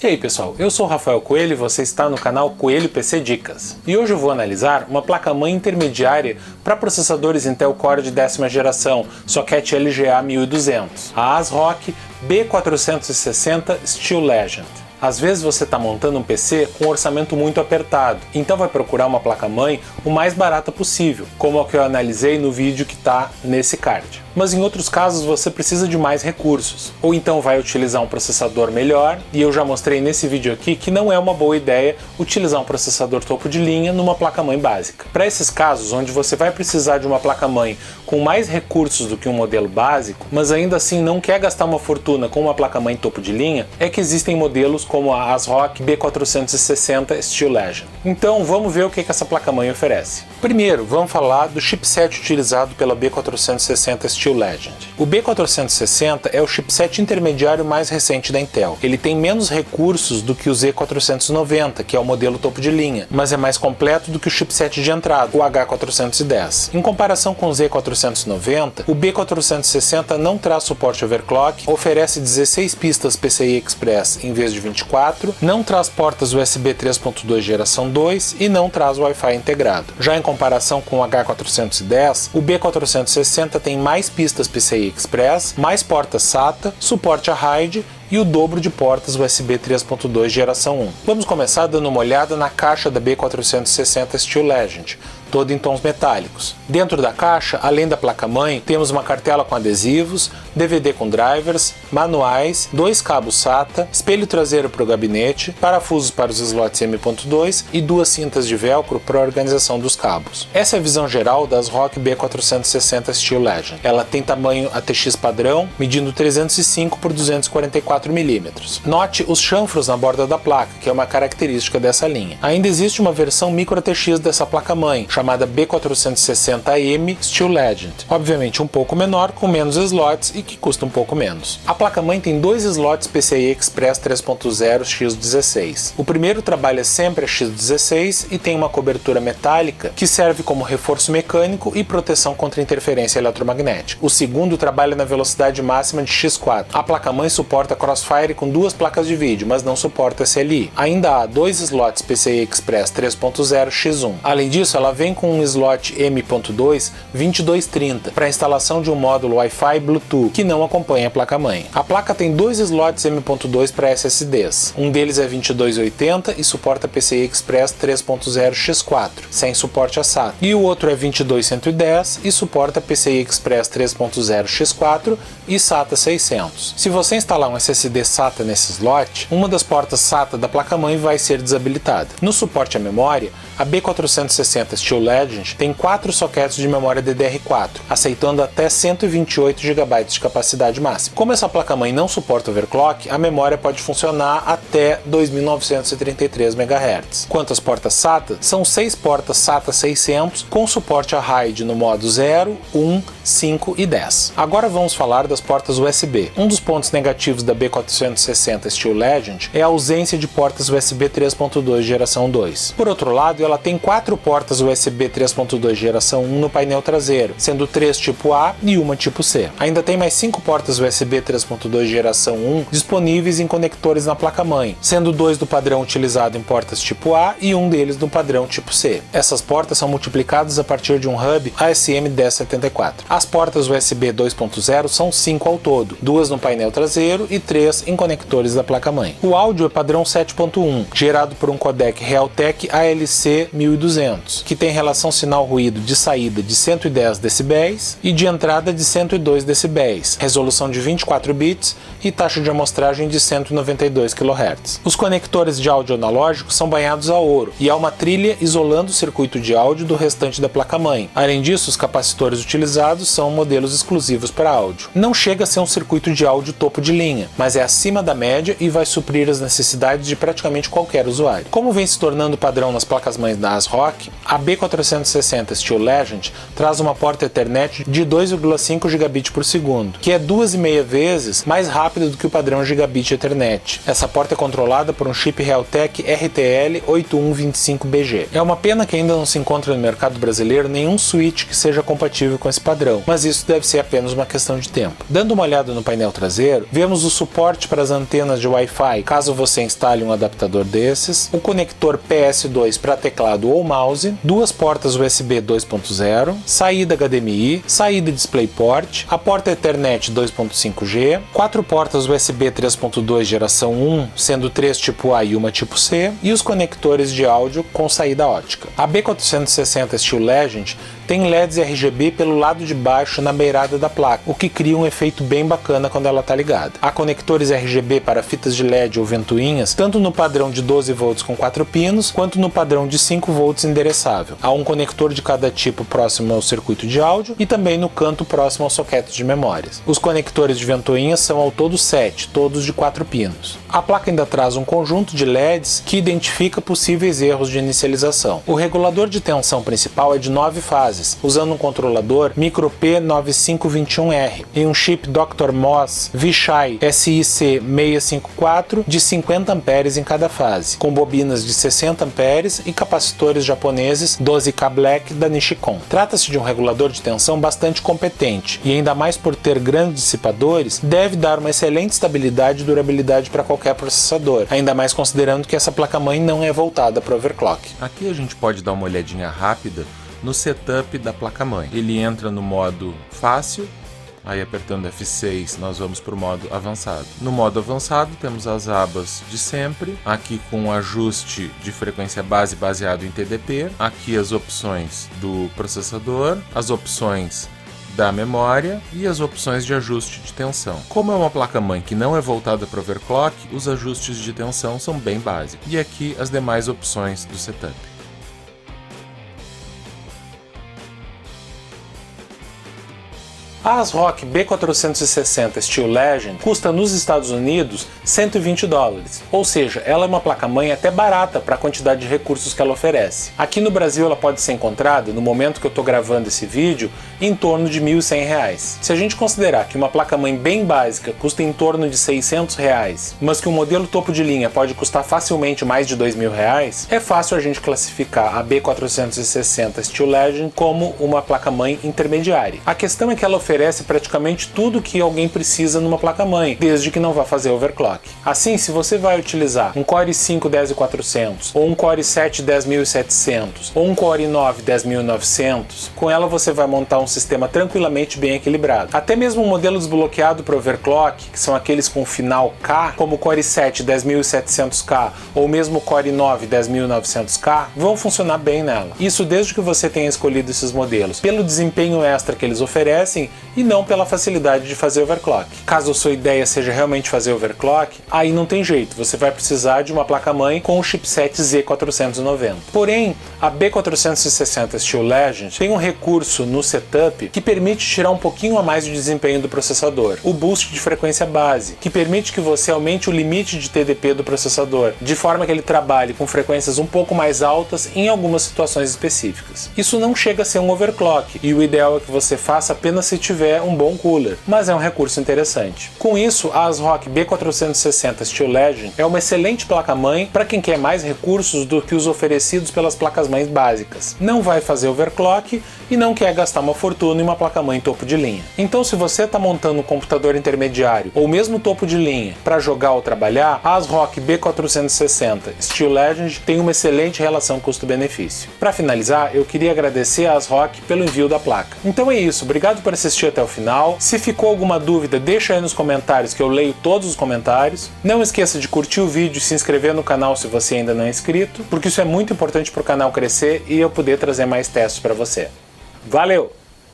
E aí pessoal, eu sou o Rafael Coelho e você está no canal Coelho PC Dicas. E hoje eu vou analisar uma placa-mãe intermediária para processadores Intel Core de 10ª geração, socket LGA 1200, a ASRock B460 Steel Legend. Às vezes você está montando um PC com um orçamento muito apertado, então vai procurar uma placa-mãe o mais barata possível, como a que eu analisei no vídeo que está nesse card. Mas em outros casos você precisa de mais recursos, ou então vai utilizar um processador melhor, e eu já mostrei nesse vídeo aqui que não é uma boa ideia utilizar um processador topo de linha numa placa-mãe básica. Para esses casos, onde você vai precisar de uma placa-mãe com mais recursos do que um modelo básico, mas ainda assim não quer gastar uma fortuna com uma placa-mãe topo de linha, é que existem modelos como a ASRock B460 Steel Legend. Então vamos ver o que essa placa-mãe oferece. Primeiro, vamos falar do chipset utilizado pela B460 Steel Legend. O B460 é o chipset intermediário mais recente da Intel. Ele tem menos recursos do que o Z490, que é o modelo topo de linha, mas é mais completo do que o chipset de entrada, o H410. Em comparação com o Z490, o B460 não traz suporte overclock, oferece 16 pistas PCI Express em vez de 24, não traz portas USB 3.2 geração 2 e não traz Wi-Fi integrado. Já em comparação com o H410, o B460 tem mais pistas PCI Express, mais portas SATA, suporte a RAID e o dobro de portas USB 3.2 geração 1. Vamos começar dando uma olhada na caixa da B460 Steel Legend, toda em tons metálicos. Dentro da caixa, além da placa-mãe, temos uma cartela com adesivos, DVD com drivers, manuais, 2 cabos SATA, espelho traseiro para o gabinete, parafusos para os slots M.2 e 2 cintas de velcro para a organização dos cabos. Essa é a visão geral das ASRock B460 Steel Legend. Ela tem tamanho ATX padrão, medindo 305 por 244 mm. Note os chanfros na borda da placa, que é uma característica dessa linha. Ainda existe uma versão micro ATX dessa placa-mãe, chamada B460M Steel Legend, obviamente um pouco menor, com menos slots e que custa um pouco menos. A placa-mãe tem 2 slots PCI Express 3.0 X16. O primeiro trabalha sempre a X16 e tem uma cobertura metálica que serve como reforço mecânico e proteção contra interferência eletromagnética. O segundo trabalha na velocidade máxima de X4. A placa-mãe suporta Crossfire com 2 placas de vídeo, mas não suporta SLI. Ainda há 2 slots PCI Express 3.0 X1. Além disso, ela vem com um slot M.2 2230 para instalação de um módulo Wi-Fi Bluetooth que não acompanha a placa-mãe. A placa tem 2 slots M.2 para SSDs. Um deles é 2280 e suporta PCI Express 3.0 X4, sem suporte a SATA. E o outro é 22110 e suporta PCI Express 3.0 X4 e SATA 600. Se você instalar um SSD SATA nesse slot, uma das portas SATA da placa-mãe vai ser desabilitada. No suporte à memória, a B460 Steel Legend tem 4 sockets de memória DDR4, aceitando até 128 GB de capacidade máxima. Como essa placa-mãe não suporta overclock, a memória pode funcionar até 2933 MHz. Quanto às portas SATA, são 6 portas SATA 600 com suporte a RAID no modo 0, 1, 5 e 10. Agora vamos falar das portas USB. Um dos pontos negativos da B460 Steel Legend é a ausência de portas USB 3.2 geração 2. Por outro lado, ela tem 4 portas USB 3.2 geração 1 no painel traseiro, sendo 3 tipo A e uma tipo C. Ainda tem mais 5 portas USB 3.2 geração 1 disponíveis em conectores na placa-mãe, sendo 2 do padrão utilizado em portas tipo A e um deles no padrão tipo C. Essas portas são multiplicadas a partir de um hub ASM1074. As portas USB 2.0 são 5 ao todo, 2 no painel traseiro e 3 em conectores da placa-mãe. O áudio é padrão 7.1, gerado por um codec Realtek ALC 1200, que tem relação sinal-ruído de saída de 110 dB e de entrada de 102 dB, resolução de 24 bits e taxa de amostragem de 192 kHz. Os conectores de áudio analógico são banhados a ouro e há uma trilha isolando o circuito de áudio do restante da placa-mãe. Além disso, os capacitores utilizados são modelos exclusivos para áudio. Não chega a ser um circuito de áudio topo de linha, mas é acima da média e vai suprir as necessidades de praticamente qualquer usuário. Como vem se tornando padrão nas placas-mães da ASRock, a B460 Steel Legend traz uma porta Ethernet de 2,5 Gb por segundo, que é 2,5 vezes mais rápido do que o padrão Gigabit Ethernet. Essa porta é controlada por um chip Realtek RTL8125BG. É uma pena que ainda não se encontra no mercado brasileiro nenhum switch que seja compatível com esse padrão, padrão, mas isso deve ser apenas uma questão de tempo. Dando uma olhada no painel traseiro, vemos o suporte para as antenas de Wi-Fi, caso você instale um adaptador desses, o conector PS2 para teclado ou mouse, duas portas USB 2.0, saída HDMI, saída DisplayPort, a porta Ethernet 2.5G, quatro portas USB 3.2 geração 1, sendo 3 tipo A e uma tipo C, e os conectores de áudio com saída ótica. A B460 Steel Legend tem LEDs RGB pelo lado de baixo na beirada da placa, o que cria um efeito bem bacana quando ela está ligada. Há conectores RGB para fitas de LED ou ventoinhas, tanto no padrão de 12 volts com 4 pinos, quanto no padrão de 5 volts endereçável. Há um conector de cada tipo próximo ao circuito de áudio e também no canto próximo aos soquetes de memórias. Os conectores de ventoinhas são ao todo 7, todos de 4 pinos. A placa ainda traz um conjunto de LEDs que identifica possíveis erros de inicialização. O regulador de tensão principal é de 9 fases, usando um controlador Micro P9521R e um chip Dr. Moss Vishay SiC654 de 50 amperes em cada fase, com bobinas de 60 amperes e capacitores japoneses 12K Black da Nichicon. Trata-se de um regulador de tensão bastante competente e, ainda mais por ter grandes dissipadores, deve dar uma excelente estabilidade e durabilidade para qualquer processador, ainda mais considerando que essa placa-mãe não é voltada para overclock. Aqui a gente pode dar uma olhadinha rápida no setup da placa-mãe. Ele entra no modo fácil, aí apertando F6 nós vamos para o modo avançado. No modo avançado temos as abas de sempre, aqui com ajuste de frequência base baseado em TDP, aqui as opções do processador, as opções da memória e as opções de ajuste de tensão. Como é uma placa-mãe que não é voltada para overclock, os ajustes de tensão são bem básicos. E aqui as demais opções do setup. A ASRock B460 Steel Legend custa nos Estados Unidos $120, ou seja, ela é uma placa-mãe até barata para a quantidade de recursos que ela oferece. Aqui no Brasil ela pode ser encontrada, no momento que eu estou gravando esse vídeo, em torno de R$ 1.100. Se a gente considerar que uma placa-mãe bem básica custa em torno de R$ 600, mas que um modelo topo de linha pode custar facilmente mais de R$ 2.000, é fácil a gente classificar a B460 Steel Legend como uma placa-mãe intermediária. A questão é que ela oferece praticamente tudo que alguém precisa numa placa-mãe, desde que não vá fazer overclock. Assim, se você vai utilizar um Core i5 10400, ou um Core i7 10700, ou um Core i9 10900, com ela você vai montar um sistema tranquilamente bem equilibrado. Até mesmo um modelo desbloqueado para overclock, que são aqueles com final K, como o Core i7 10700K ou mesmo o Core i9 10900K, vão funcionar bem nela. Isso desde que você tenha escolhido esses modelos pelo desempenho extra que eles oferecem e não pela facilidade de fazer overclock. Caso a sua ideia seja realmente fazer overclock, aí não tem jeito, você vai precisar de uma placa-mãe com o chipset Z490. Porém, a B460 Steel Legend tem um recurso no setup que permite tirar um pouquinho a mais de desempenho do processador, o boost de frequência base, que permite que você aumente o limite de TDP do processador, de forma que ele trabalhe com frequências um pouco mais altas em algumas situações específicas. Isso não chega a ser um overclock, e o ideal é que você faça apenas se tiver um bom cooler, mas é um recurso interessante. Com isso, a ASRock B460 Steel Legend é uma excelente placa-mãe para quem quer mais recursos do que os oferecidos pelas placas-mães básicas. Não vai fazer overclock e não quer gastar uma fortuna em uma placa-mãe topo de linha. Então, se você está montando um computador intermediário ou mesmo topo de linha para jogar ou trabalhar, a ASRock B460 Steel Legend tem uma excelente relação custo-benefício. Para finalizar, eu queria agradecer a ASRock pelo envio da placa. Então é isso, obrigado por assistir até o final. Se ficou alguma dúvida, deixa aí nos comentários que eu leio todos os comentários. Não esqueça de curtir o vídeo e se inscrever no canal se você ainda não é inscrito, porque isso é muito importante para o canal crescer e eu poder trazer mais testes para você. Valeu!